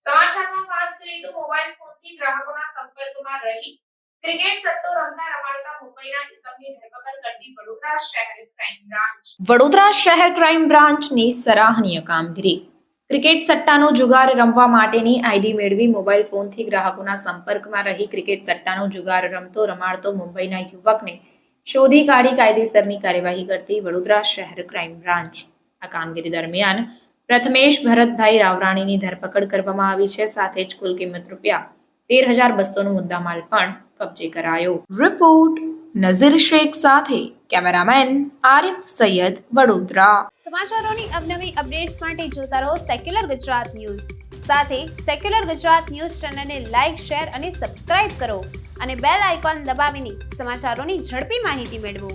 સમાચારમાં વાત કરીએ તો મોબાઈલ ફોનથી ગ્રાહકોના સંપર્કમાં રહી ક્રિકેટ સટ્ટો રમતા રમાડતા મુંબઈના ઇસમની ધરપકડ કરતી વડોદરા શહેર ક્રાઇમ બ્રાન્ચની સરાહનીય કામગીરી. ક્રિકેટ સટ્ટાનો જુગાર રમવા માટેની આઈડી મેળવી મોબાઈલ ફોનથી ગ્રાહકોના સંપર્કમાં રહી ક્રિકેટ સટ્ટાનો જુગાર રમતો રમાડતો મુંબઈના યુવકને શોધી કાઢી કાયદેસરની કાર્યવાહી કરતી વડોદરા શહેર ક્રાઇમ બ્રાન્ચ. આ કામગીરી દરમિયાન પ્રથમેશ ભરતભાઈ રાવરાણીની ધરપકડ કરવામાં આવી છે. સાથે જ કુલ કિંમત ₹13,200નો મુદ્દામાલ પણ કબજે કરાયો. રિપોર્ટ નઝીર શેખ સાથે કેમેરામેન આરિફ સૈયદ, વડોદરા. સમાચારોની અવનવી અપડેટ્સ માટે જોતા રહો સેક્યુલર ગુજરાત ન્યૂઝ. સાથે સેક્યુલર ગુજરાત ન્યૂઝ ચેનલને લાઇક, શેર અને સબસ્ક્રાઇબ કરો અને બેલ આઇકોન દબાવીને સમાચારોની ઝડપી માહિતી મેળવો.